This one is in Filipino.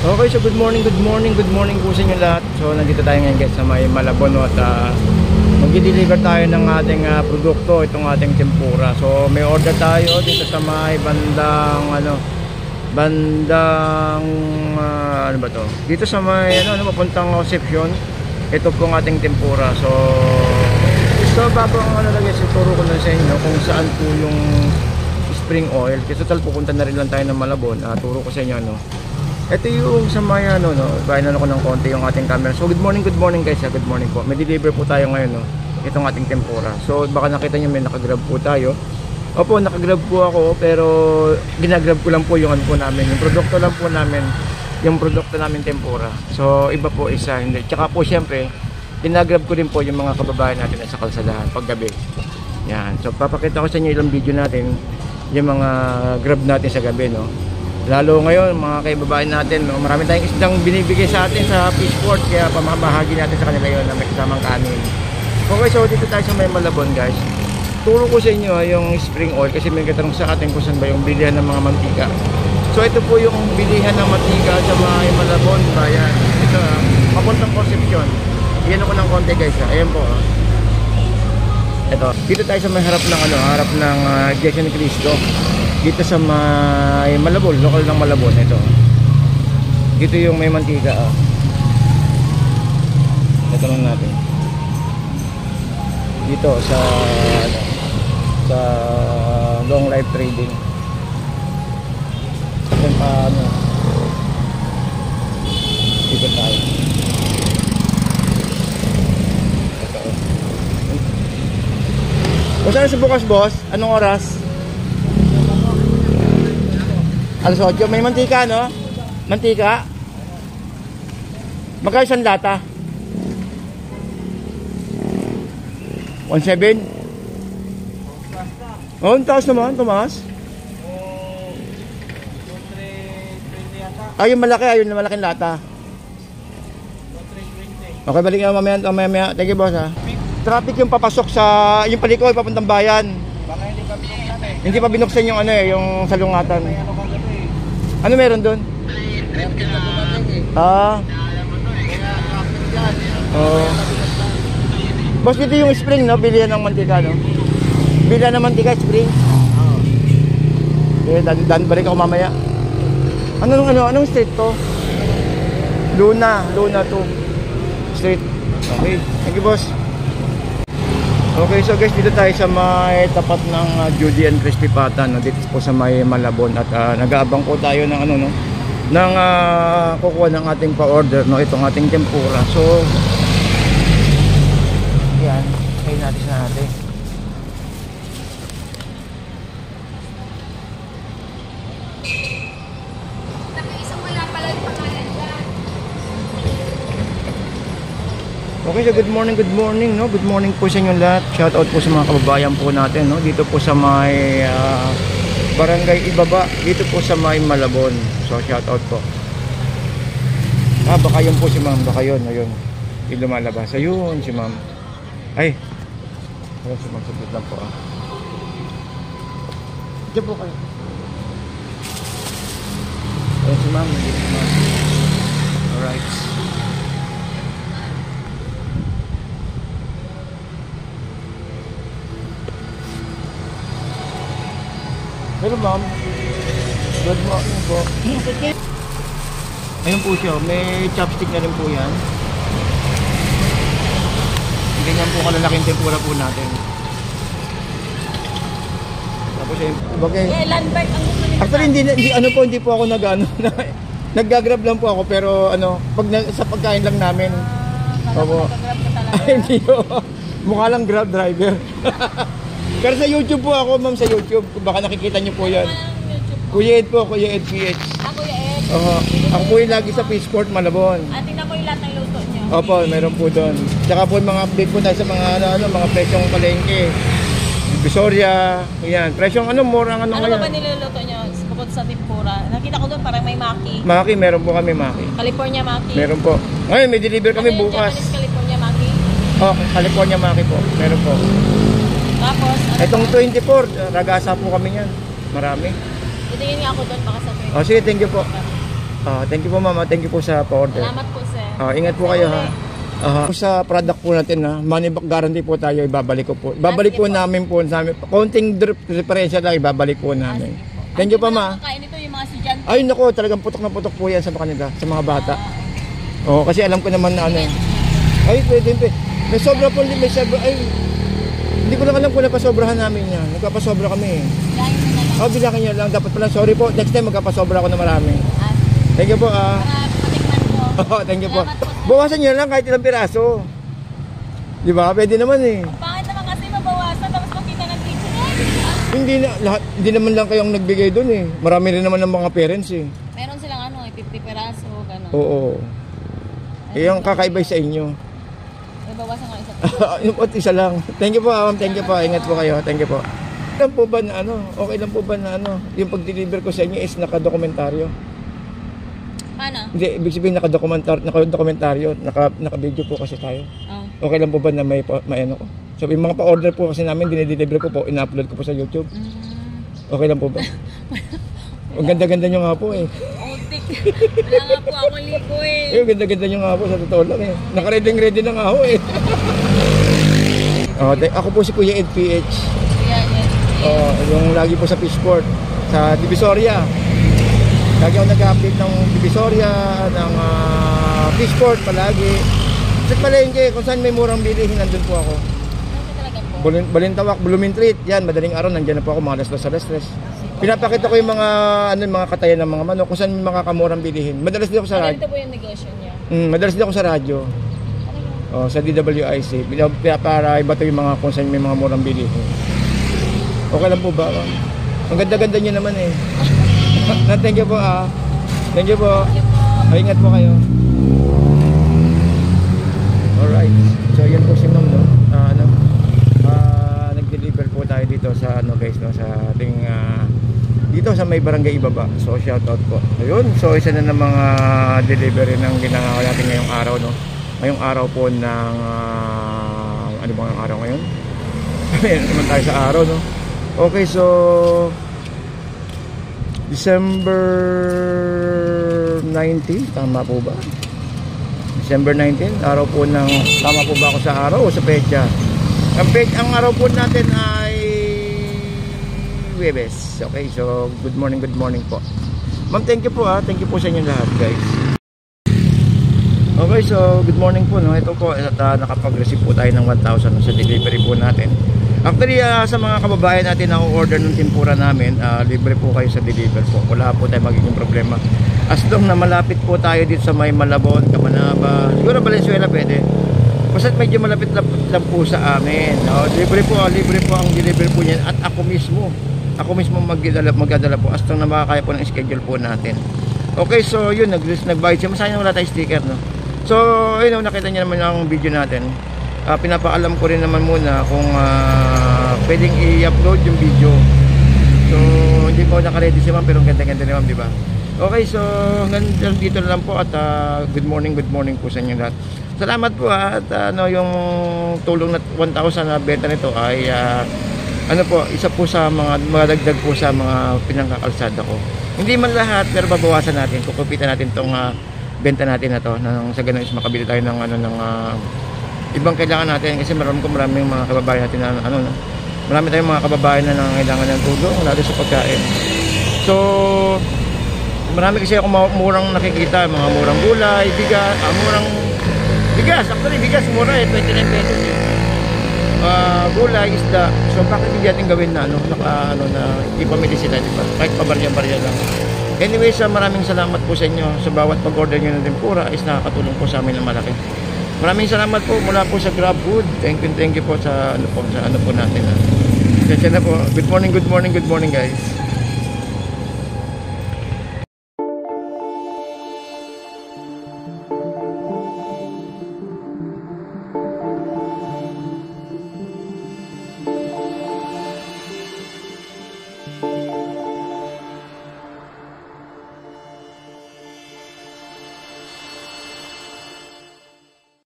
Okay, so good morning po sa inyo lahat. So nandito tayo ngayon guys sa may Malabon, no? At mag-deliver tayo ng ating produkto, itong ating tempura. So may order tayo dito sa may bandang ano ba to? Dito sa may papuntang Concepcion. Ito pong ating tempura. So bago ang guys, ituro ko na sa inyo kung saan po yung spring oil. Kasi total pupunta na rin lang tayo ng Malabon. Turo ko sa inyo ito yung sa may bayan ko ng konti yung ating camera. So good morning guys, good morning po. May deliver po tayo ngayon itong ating tempura. So baka nakita niyo may nakagrab po tayo. Opo, nakagrab po ako, pero ginagrab ko lang po yung po namin, yung produkto lang po namin, yung produkto namin tempura. So iba po isa, hindi. Tsaka po syempre, ginagrab ko din po yung mga kababayan natin sa kalsadahan paggabi. Yan. So papakita ko sa inyo ilang video natin yung mga grab natin sa gabi, Lalo ngayon, mga kaibabayan natin, marami tayong isdang binibigay sa atin sa fishport, kaya pamahagi natin sa kanila yun na may kasamang kanin. Okay, so dito tayo sa may Malabon guys. Turo ko sa inyo yung spring oil kasi may katanong sa atin kung saan ba yung bilihan ng mga mantika. So ito po yung bilihan ng mantika sa may Malabon bayan. Ito, papuntang Concepcion. Iyan ako ng konti guys. Ayan po. Ito, dito tayo sa may harap ng Iglesia ni Cristo. Dito sa may Malabon, lokal ng Malabon. Ito, dito yung may mantika. Ito lang natin dito sa long life trading. Then dito tayo. Ito. Kung saan sa bukas boss? Anong oras? Alas 8, may mantika Mantika? Magkano isang lata? 1.7? Oh, ang taas naman, Tomas. Yung malaki, ayun na malaking lata. Okay, balik nga mamaya. Thank you boss Traffic yung papasok sa yung palikoy papuntang bayan. Baka hindi pa binuksan Hindi pa binuksan yung yung salungatan. Ano meron doon? Boss, dito yung spring, bilihan ng mantika, Bilihan ng mantika, spring. Balik ako mamaya. Anong street to? Luna 2 street. Okay, thank you boss. Okay, so guys, dito tayo sa may tapat ng Judy and Crispy Patan, dito po sa may Malabon at nag-aabang po tayo ng ng kukuha ng ating pa-order, itong ating tempura. So yan, kain natin sa natin. Okay, so good morning, Good morning po sa inyo lahat. Shout out po sa mga kababayan po natin, Dito po sa may Barangay Ibaba, dito po sa may Malabon. So shout out po. Baka yun po si ma'am, ayun. Yung lumalabas. Ayun si ma'am. Ay. Ayun si ma'am, sabit lang po Diyan po kayo. Ayun si ma'am, Alright. Hello ma'am. Good morning po. Ayun po siya. May chopstick na rin po yan. Ganyan po kalalaking tempura po natin. Tapos okay. Actually hindi po ako nag-grab lang po ako, pero pag sa pagkain lang namin. Opo. Hindi po. Mukha lang grab driver. Pero sa YouTube po ako, ma'am, sa YouTube. Baka nakikita niyo po yan. Kuya Ed po, Kuya Ed PH. Kuya Ed. Ako po yung lagi sa Fishport, Malabon. Tingnan ko yung lahat ng luto niyo. Opo, meron po doon. Tsaka po mga update po tayo sa mga mga presyong palengke. Visoria, yan. Presyong murang ngayon. ngayon. Ano ba niluluto niyo bukod sa tempura? Nakita ko doon parang may maki. Maki, meron po kami maki. California maki. Meron po. Ngayon, may deliver kami bukas. California maki. California maki po. Meron po. Tapos, itong 24, ragasa po kami yan. Marami. Titingin nga ako doon baka sa 24. Sige, thank you po. Thank you po ma'am, thank you po sa pa-order. Salamat po, sir. Ingat po kayo ha. Sa product po natin ha, money back guarantee po tayo, ibabalik ko po. Ibabalik po namin po sa amin. Konting differential lang, ibabalik po namin. Thank you pa ma. Kakain ito yung mga estudyante. Ay nako, talagang putok na putok po yan sa kanila, sa mga bata. Kasi alam ko naman na ano eh. Ay, pwede. May sobra po, may sobra. Ay, hindi ko lang alam kung napasobrahan namin yan. Nagpapasobra kami eh. Bilangin mo na lang. Bilangin nyo lang. Dapat pala, sorry po. Next time magpapasobra ako na marami. Thank you po Para patikman ko. Thank you po. Salamat po, sir. Bawasan nyo lang kahit ilang piraso. Di ba? Pwede naman eh. Bakit naman kasi mabawasan tapos makita ng video Hindi naman lang kayong nagbigay doon eh. Marami rin naman ng mga parents eh. Meron silang 50 peraso, gano'n. Oo. Yung kakaibay sa inyo. May bawasan ko isa. Isa lang. Thank you po, thank you po. Ingat po kayo. Thank you po. Okay lang po ba na okay lang po ba na yung pag-deliver ko sa inyo is nakadokumentaryo? Paano? Hindi, ibig sabihin nakadokumentaryo, naka-video po kasi tayo. Okay lang po ba na may ano ko? So yung mga pa-order po kasi namin, dinideliver ko po, ina-upload ko po sa YouTube. Okay lang po ba? Ang ganda-ganda nyo nga po eh. Ultik. Wala nga po ako ligo eh. Ang ganda-ganda nyo nga po, sa totoo lang eh. Naka-ready na nga ako eh. Ako po si Kuya Ed PH. Yung lagi po sa Fishport, sa Divisoria. Lagi ako nag-update ng Divisoria, ng Fishport palagi. Sa palengke, kung saan may murang bilihin, nandun po ako. Balintawak, Blooming Treat, yan, madaling araw, nandiyan na po ako, mga alas-dos. Pinapakita ko yung mga katayan ng mga manok, kung saan may mga kamurang bilihin. Madalas din ako sa radyo. Ito po yung negosyo niya. Madalas din ako sa radyo. Sa DWIC, para iba to yung mga kung saan may mga murang bilihin. Okay lang po ba? Ang ganda-ganda nyo naman eh. Thank you po Thank you po. Ingat po kayo. Alright. So yan po si Ma'am no. Nag-deliver po tayo dito sa guys no, sa ating dito sa may barangay Ibaba. So shout out po. Ayun. So isa na ng mga delivery ng ginagawa natin ngayong araw no. Ngayong araw po ng ano bang araw ngayon? Ayan naman tayo sa araw no. Okay, so December 19, tama po ba? December 19, araw po ng, tama po ba ako sa araw o sa petsa? Ang araw po natin ay Huwebes. Okay, so good morning po. Ma'am, thank you po thank you po sa inyo lahat guys. Okay, so good morning po no. Ito po at nakapag-receive po tayo ng 1,000 sa delivery po natin. Actually, sa mga kababayan natin na order ng tempura namin, libre po kayo sa deliver po. Wala po tayo magiging problema. As long na malapit po tayo dito sa may Malabon, Camanaba, siguro Valenzuela pwede. Basta medyo malapit lang po sa amin. Libre po ang deliver po niyan. At ako mismo magdadala po. As long na makakaya po ng schedule po natin. Okay, so yun, nag-bayad siya. Masaya wala tayong sticker, no? So, ayun, nakita niyo naman ang video natin. Pinapaalam ko rin naman muna kung pwedeng i-upload yung video. So hindi po naka-ready si ma'am pero ganda-ganda ni ma'am, di ba? Okay, so hanggang dito na lang po at good morning po sa inyo lahat. Salamat po at yung tulong na 1,000 na benta nito ay isa po sa mga dagdag po sa mga pinangkakalsada ko. Hindi man lahat pero babawasan natin, kukupitan natin tong benta natin na to nang sa ganun is makabili tayo ng ibang kailangan natin kasi maraming mga kababayan natin na marami tayong mga kababayan na nangangailangan ng tulong lalo sa pagkain. So marami kasi ako murang nakikita, mga murang gulay, actually bigas mura 29 pesos gulay, isda. So bakit hindi natin gawin na na ipamili sila, diba? Kahit pabarya-barya lang. Anyways, maraming salamat po sa inyo sa bawat pag-order nyo ng tempura is nakakatulong po sa amin ng malaki. Maraming salamat po mula po sa Grab Food. Thank you po sa ano po natin. Kasi na po. Good morning guys.